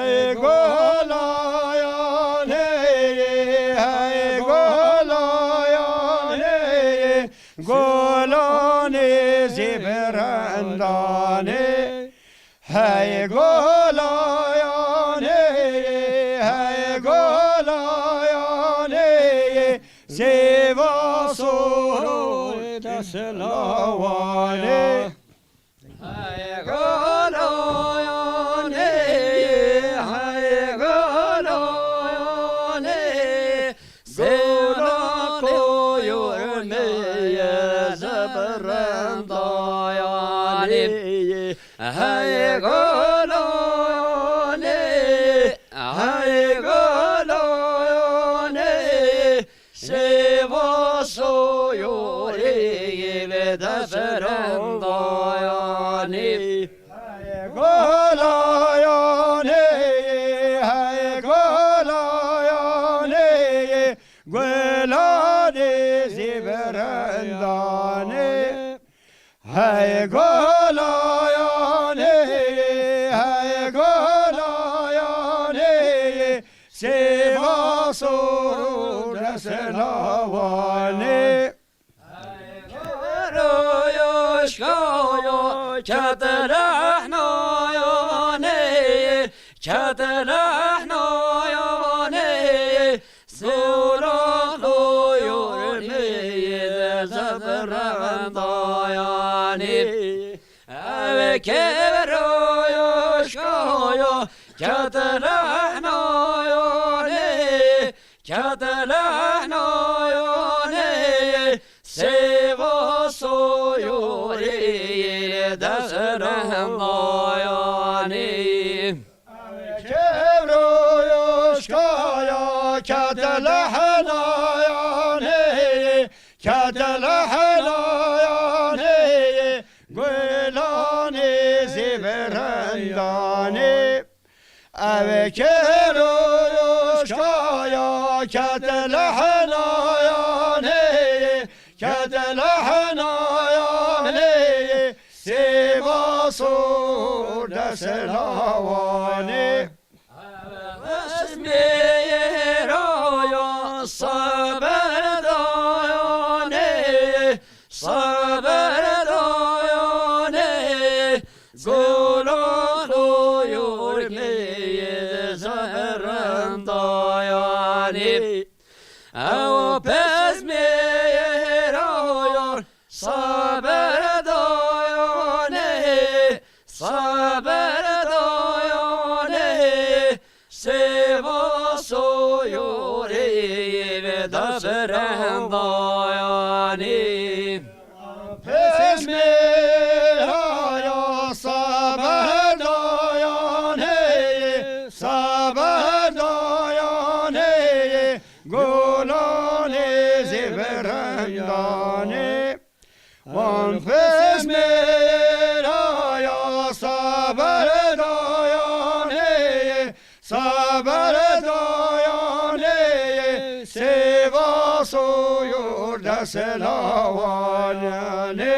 hay golayane, hay golayane, golane zibrandane, hay golayane, hay golayane, zivasoro daselawane. Hay golone, hay golone, se vaso yore da ferandayani. Hay golayane, hay golayane, golane zibrandane. Hay golayane, hay golayane, sevasoro deselavane. Hay golayashkaya çadrahnayane, çadrahnayane, sevlalo yormeye zabrandayane. Ave keveroyashkaya çadrahnayane, çadrahnayane, sevaso yoreye dasrandayane. Kevroyoshkaya kadalahanayane, kadalahanayane, golane zibrandane. Ave keroyoshkaya kadalahanayane, kadalahanayane, sevaso deselavane. Esmeyeroyo saberdayane, saberdayane, gololo yormeye zabrandayane. O pesmeyeroyo saberdayane, saberdayane, sevaso yoreye dasrandayane. Pesmeraya saberdayane, saberdayane, golane zibrandane. Wan pesmeraya saberdayane, saberdayane, sevaso yorda selavanane.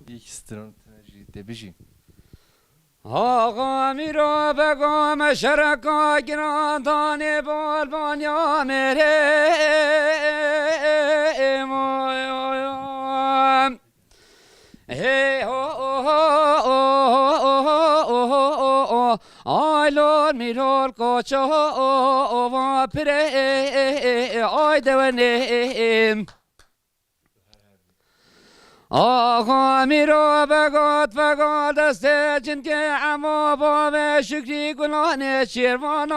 یک ستران تنجی دبیجی آقا میرا بگم شرکا گرانتان بالبان یا میره آیلون میرال کوچا و پره آی دوانیم آقا میرا بگاد فقاد دست جن که اما با و شکری گلان شیروان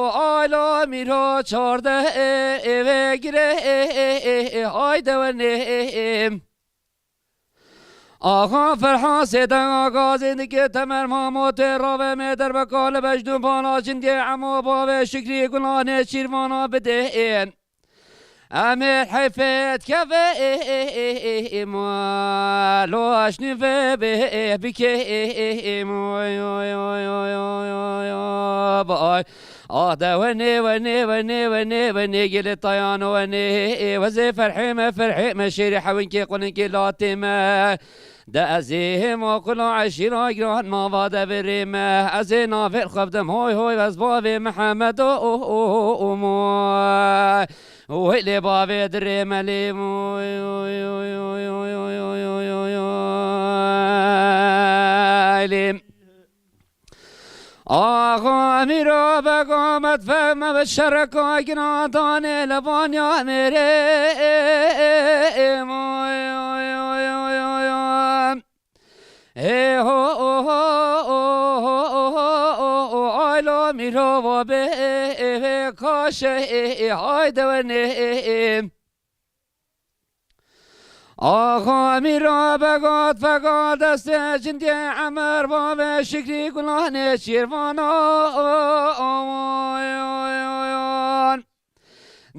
آیلا میرا چارده و گره آی دوانیم آقا فرحان سیدن آقا زندگی تمر ماموت راوه میدر بکال بجدون پانا چندی عمو باوه شکری گلانه شیروانا بدهین امیر حیفت کفه مالوش نفه بکه بای ده وني وني وني وني وني قل الطيان وني وزي فرحي ما شيري حوينكي قولنكي لاتمة ده أزيهم وكل عشيرة يقرأ ما بعد بريمة أزينا في الخفدم هوي وزبابي محمد وهلي بابي دريمة لي آقا میرا بگامت فهم بشرک آگنا دانه لبان یا میره آیلا میرا و به کاشه های دونه آقا میرا بگاد فقاد دست جندی عمر باب شکری گلان شیروانان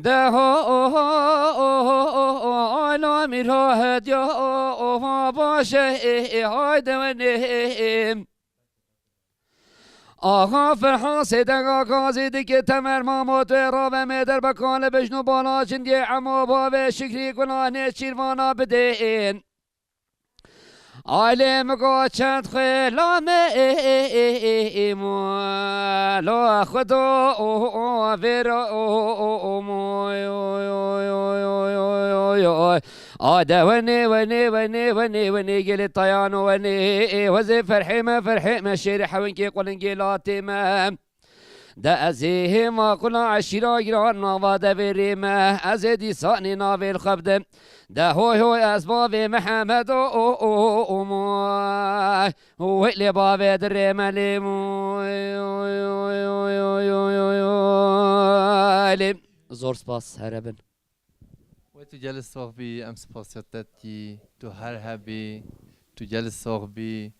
ده آیلا میرا هدیا باشه های دونه آقا فرحان سیدن آقا زیدی که تمر ماموت را و میدر بکان بجنو بالا چندی عمو باب شکری گناه چیروانا بدین آیلی مگو چند خیلام لا خدا ویرا آده ونی گلی طیان ونی وزی فرحی ما شیری حوینکی قلنگی لاتیمه ده ازیه ما کلا عشیرا گران نواده بریمه از دیسانی ناویل خبده ده هوی اسباب محمد ویلی باب دریمه لیمو زور سپاس هربن و تو جلس صاحبی ام سپاسیتتی تو هر هبی تو جلس صاحبی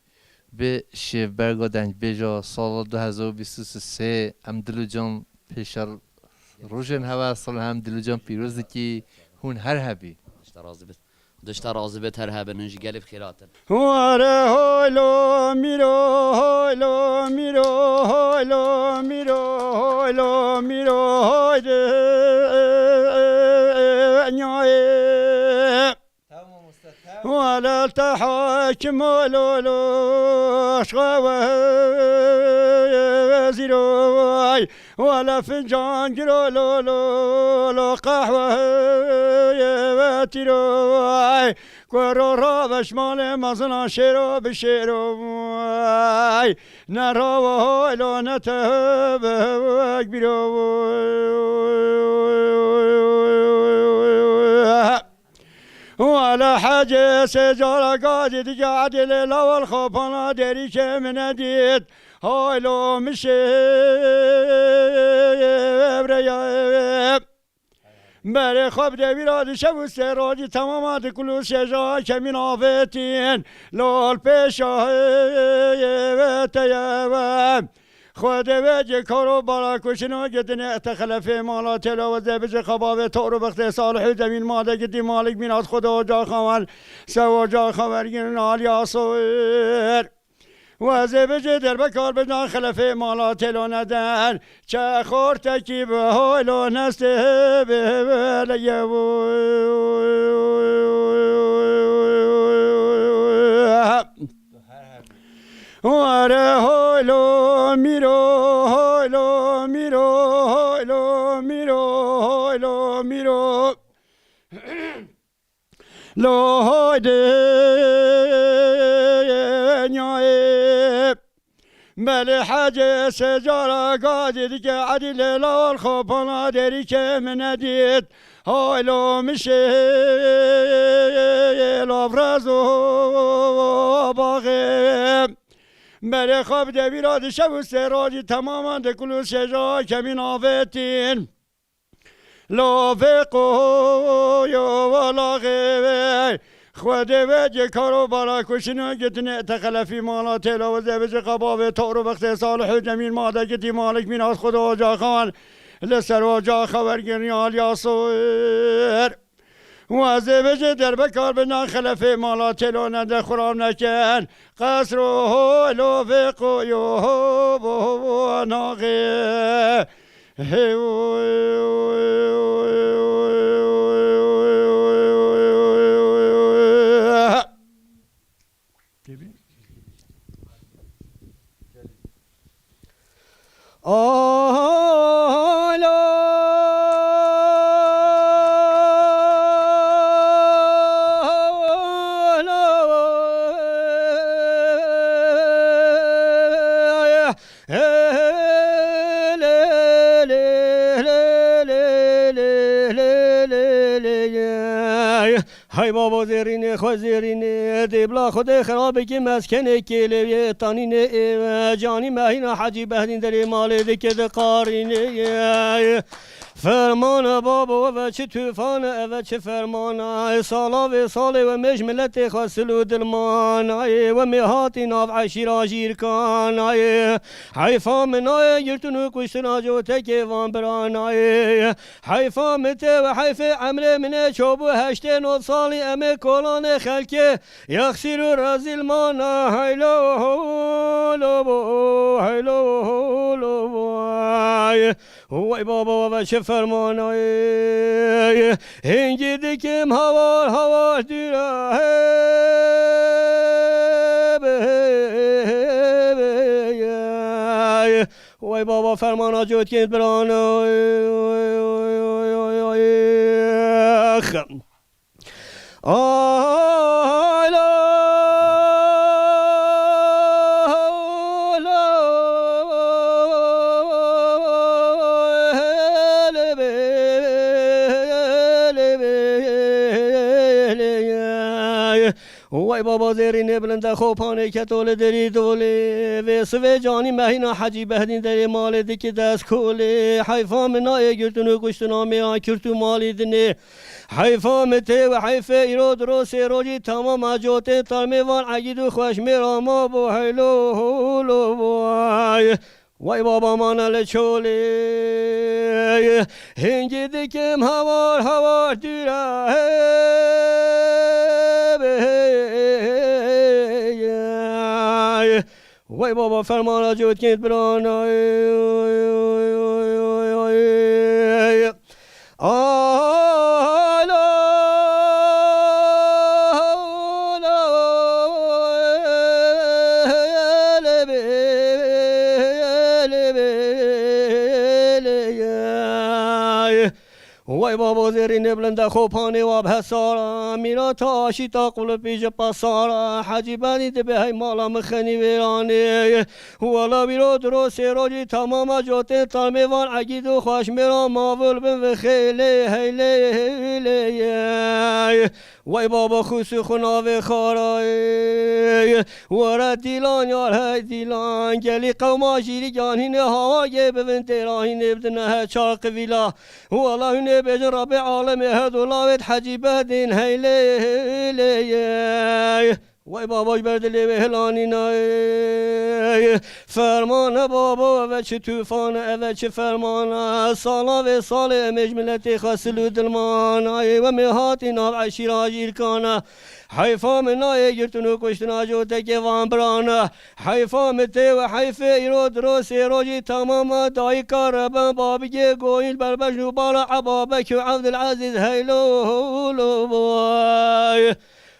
به شیف برگا دنج بیجا سال 2023 ام دلو جان پیشر روشن هوا سال هم دلو جان پیروز کی هون هر هبی دشت رازی بت هر هبن نجی قلب خیراتن واره هولو میرو هولو میرو هولو میرو هولو میرو هایده نیای ولا تحاكم لولو شغوة زيروي ولا فنجان لولو قهوة تيروي كورو راب شمال مزنا شيرو بشيروي نرو لو نتهب ولا حاجة سجارة قاعدة قاعد ليلة والخوفنا داري كمن ديت هاي لو مشي برياب بري خوب دبيراد شبو سراجي تمامات كلو شجاع كمين آفتين لول پیشا تيابا خود وجه کارو برا کشنو گدنه تخلف مالا تلاوت بج خباب تورو بخت صالح زمین ماده گدی مالک میناد خدا جا خوان سوا جا خبرگین نالیا سویر و زبج در بکار بدن خلف مالا تلو ندن چه خور تکی به هایلو نسته به ولیه واره هولو میرو هولو میرو هولو میرو هولو میرو لو هایده نیای بله حاجه سجارة قادی دیگه عدی لیلال خوبانا داری که من دید هولو میشه لابرازو باغه بله خواب دبیراد شب و سراجی تماما دکلو شجا کمین آفتین لافقو ولا غیبه خود وجه کارو برا کشنو گتنه تخلفی مالا تلاوزه بجه قباب تارو بخت صالح جمیل ماده گتی مالک میناد خدا جا خوان لسر و جا خبرگیری آلیا سویر وازه بجه در بکار بنا خلف مالا تلو نده خرام نکن قصر و هولو فقو یو هو ناغه های بابا زیرینه خود زیرینه دیبلا خود خرابه که مسکنه کلیه تانینه جانی مهینا حجی بهدین دری مال دکه دقارینه فرمان بابا و چه توفان و چه فرمان سالا و سال و مش ملت خسلو دلمان و میهاتی ناف عشیر آجیر کان حیفا منای گرتنو کشتنا جو تکی وان بران حیفا مته و حیف عمر منه چوبو هشته نو سالی امه کلان خلکه یخسیر و رزیل مانا هیلو هیلو وای بابا و چه فرمانای هنگی دکم هوار دیره وای بابا فرمانا جود کند برانای وای بابا زیرینه بلنده خوبانه که طول دری دوله و سوی جانی مهینا حجی بهدین دری مال دکی دست کوله حیفا منای گرتنو کشتنا میان کرتو مالی دنه حیفا مته و حیف ایرو دروس روجی تمام جوته ترمیوان عگیدو خوش میراما بو هیلو هولو وای بابا مانا لچوله هنگی دکم هوار دیره وای بابا فرمانا جود کند برانای وای بابا زیرینه بلنده خوبانه و بحسارا میرا تاشی تا قول پیش پاسارا حجی بنید به های مالا مخنی ویرانه والا بیرو دروس روجی تمام جوته ترمیوان عگید و خوش میرا ماول بن و خیلی هیلی وای بابا خوصی خناوه خارای ورد دیلان یار های دیلان گلی قوما جیری جانهین هواگه ببین تیراهین بدنه چار قویلا والا هنه بجن رب عالم هدولاوت حجیبه دین هیلی وای بابا بردلی به هلانی نای فرمان بابا و چه توفان و چه فرمان سالا و سال مجملت خسلو دلمان و میهاتی ناف عشیر آجیر کانا حیفا منای گرتنو کشتنا جو تکی وان برانا حیفا مته و حیف ایرو دروس روجی تمام دای کاربن بابی گویل بربشنو بالا عبابک و عبدالعزیز هیلو هولو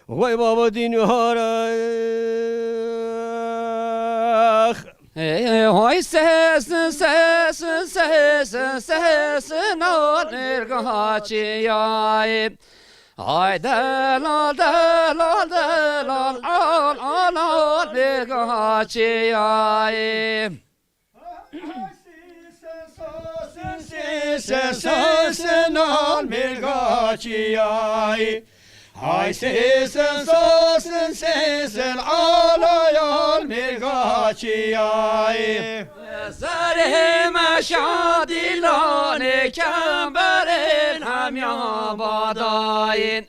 وای بابا دینو هارخ های سس نار نرگاه چیای های دلال نرگاه چیای سنال مرگاه چیای های سیسن آلایال مرگاه چیای زره مشادیلان کمبرین همیان باداین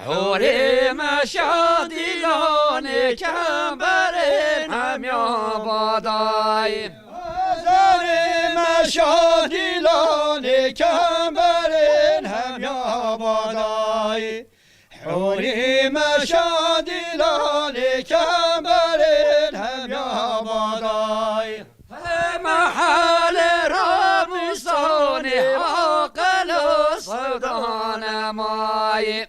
حوری مشادیلان کمبرین همیان باداین زره مشادیلان کمبرین همیان باداین حوری مشادیلان کمبرین همیان باداین محل رابی ماي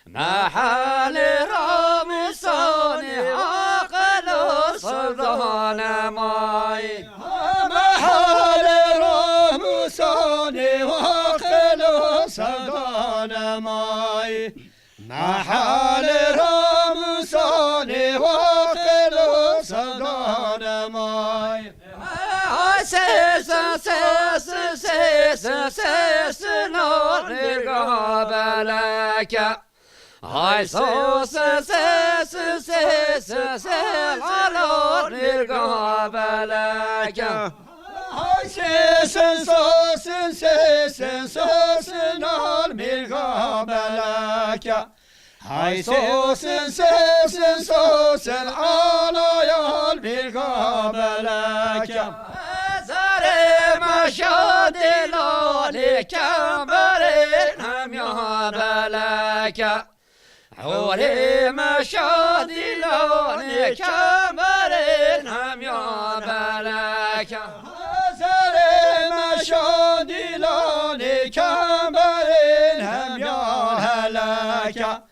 محل رامسان عقل سلطان ماي محل رامسان عقل سلطان ماي محل رامسان عقل سلطان ماي نور قابلك هاي صوص نور قابلك هاي سوس نار قابلك هاي سوس العلايال قابلك مشاد لالي كمبرين هم يهبلك حوري مشاد لالي كمبرين هم يهبلك مشاد لالي كمبرين هم يهبلك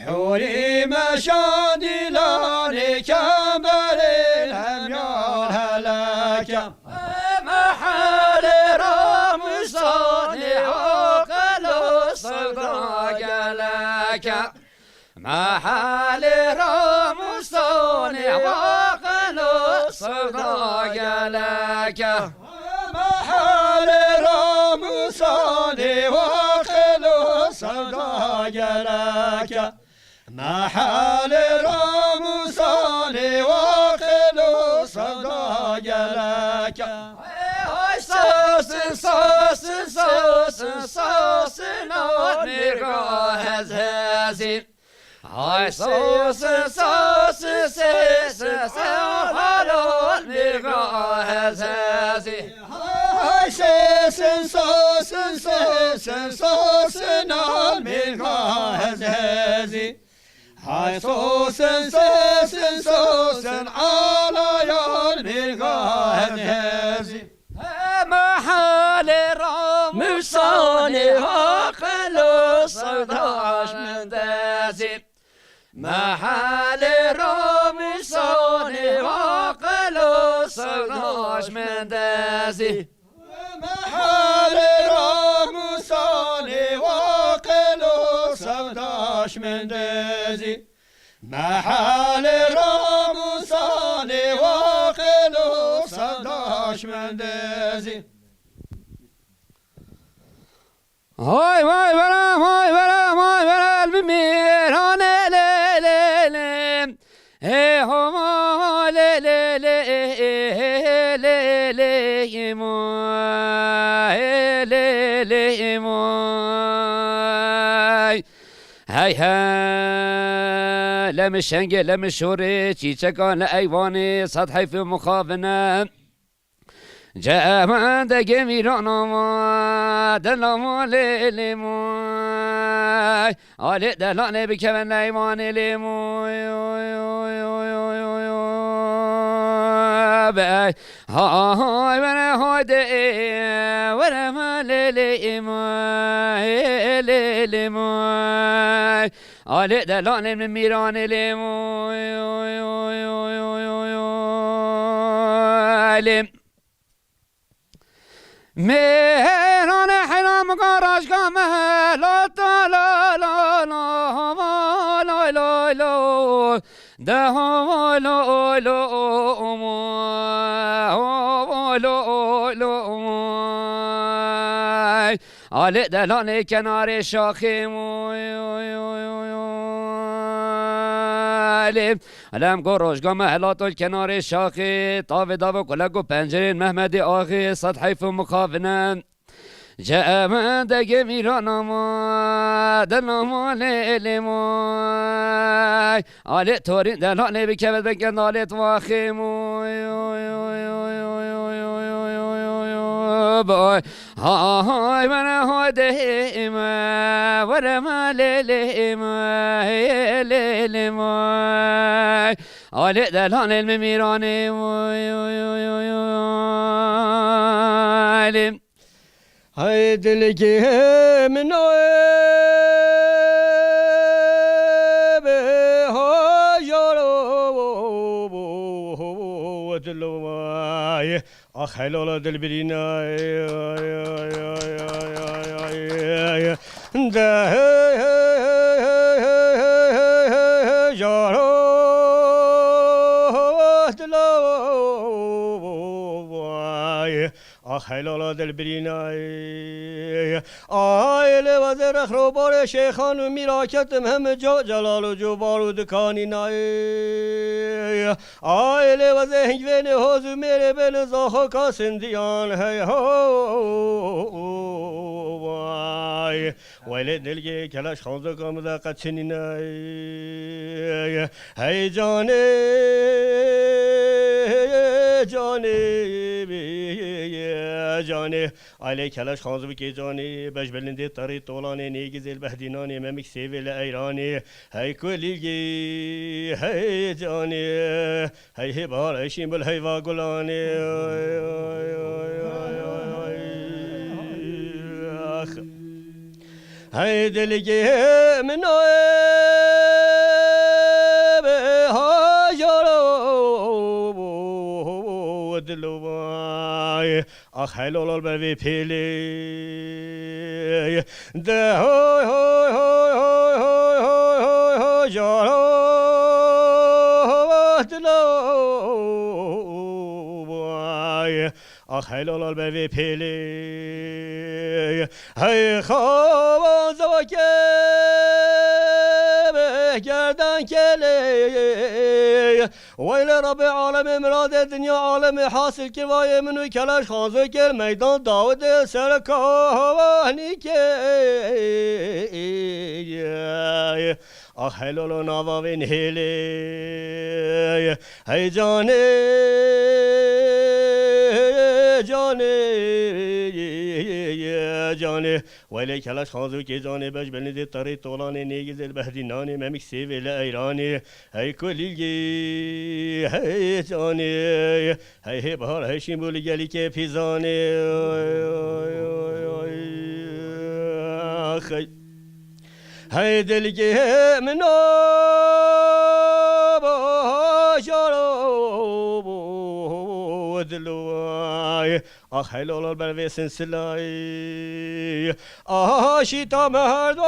حوري مشاد لالي كمبرين هم يهبلك محل رامسان عقل صداق لك محل رامسان عقل صداق لك محل رامسان عقل صداق لك محل رامسان عقل صداق لك صوص نور هزازي هاي صوص نور هزازي هاي صوص نور هزازي هاي صوص على يار هزازي محل رامسان عقل صداش من دازي محل رامسان عقل صداش من دازي محل رامسان عقل صداش من دازي محل رامسان عقل صداش من دازي هاي برا الميران ليلي هي هما ليلي ماي هاي لم الشنقة لم الشوري تشيكان لأيواني سطحي في مخافنة جاء من دقي ميرانا ما دلما ليلي موي علي دلاني بكمن ليماني لي موي باي هاي وانا هودي وانا ما ليلي موي ليلي موي علي دلاني من ميراني لي موي مهران حرام قراش قامه لا لا لا لا لا لا لا ده لا لا علي دلاني كناري شاخي علم قروش قام هلات الكنار شاخي طاف داف كلكو پنجرين محمدي آخي سطحي في مخافنا جاء من دقي ميرانا ما دلما ليلي ماي علي تورين دلاني بكبت بكن علي تواخي باي هاي من هودي ما ورما ليلي ما ليلي ما علي دلان الميراني هاي دلكي منو آخ هلالا دل برینا ده جارو دلو آخ هلالا دل برینا آیل وزیر خروبار شیخان و میراکتم همه جا جلال و جو بارود کانی نای آیل وزیر هنگوین حوزو میره بل زاخو کاسندیان هی هو وای ویل دلگی کلش خانزو کامده قچنی نای هی جانه جانه علی کلاش خانزو کی جانه باش بلنده طری طولانه نیگز البهدینانه ممک سیویل ایرانه هی کلیگی هی جانه هی بار ایشیم بل هی واگلانه هی دلگی منو دلوای آخ هلال بر پیلی ده های های های های های های های جارا دلوای آخ هلال بر پیلی هی خواب زواکه گردن کلی ویل رب عالم مراد دنیا عالم حاصل کروای منو کلاش خانزو کر میدان داود سرکانی که آخ هلالو نواوین هلی هی جانه جانه ولی کلاش خانزو که جانه بش بلنده طری طولانه نیگز البهدینانه ممک سیویل ایرانه هی کلیگی هی جانه هی بهار هی شیمبولی گلی که پیزانه هی دلگی منو باشارو دلوای آخ هلال بر سلسلای آشیتا مردم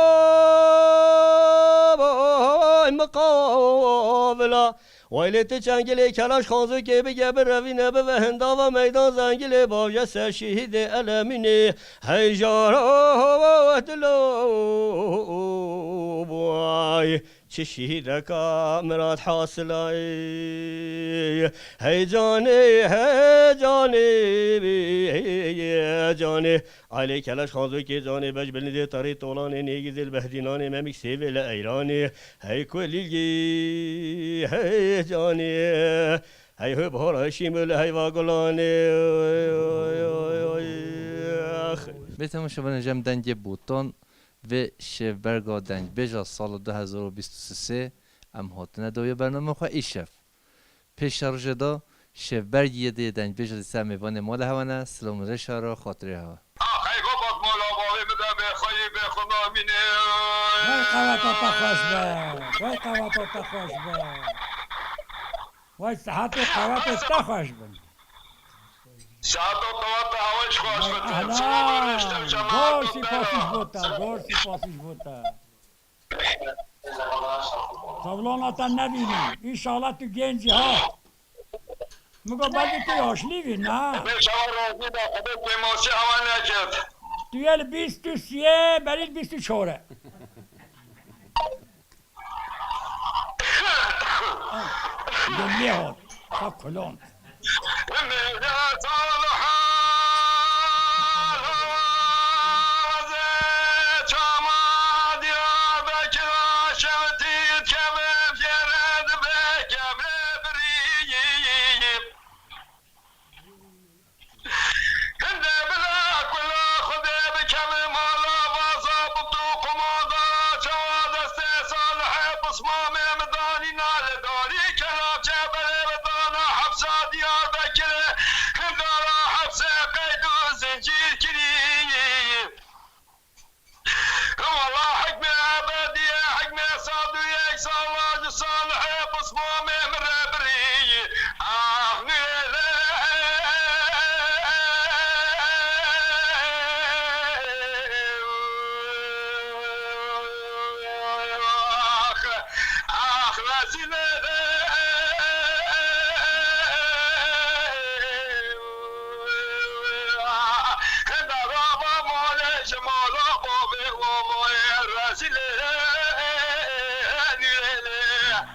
مقابله ویلت چنگلی کلاش خانزو که بگه بر روی نبه و هندا و میدان زنگلی باجه سر شهید علمینی هی جارا دلو بای چه شهیدکا مراد حاصلای هی جانه جانه علی کلاش خانزو که جانه بج بلنده طری طولانه نیگز البهدینانه ممک سیویل ایرانه هی کلیگی هی جانه هی هو بهار شیمل هی واگلانه بیتم شما نجم دنگ بوتان و شفبرگا دنگ بجا سال 2023 ام هاتنه دوی برنامه خواه ای شف پیش روژه دا شفبرگ یه دنگ بجا دیسه میوان مال هوانه سلام رشا را خاطره هوا خیلی گفت مولا باقی بده به خواهی به خدا مینه وای قواتاتا خوش به وای قواتاتا خوش به وای صحت قواتاتا خوش به ساعت و قوات هوایش خوش بده اهلا گرسی پاسیش بوتا سولاناتا نبینی اینشالله تو گنجی ها مگو بلکه تو یاشلی بین نه به شما راضی به خدا قیماسی هوا نکرد تویل 23 بلیل 24 دنیا ها تا کلون رسیل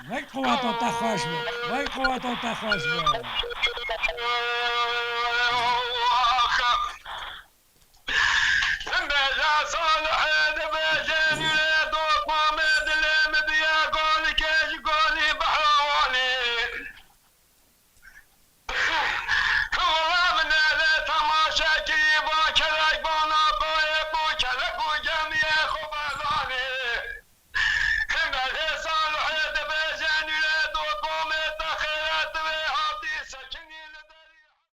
وای قواتو تا خوش بود وای قواتو تا خوش بود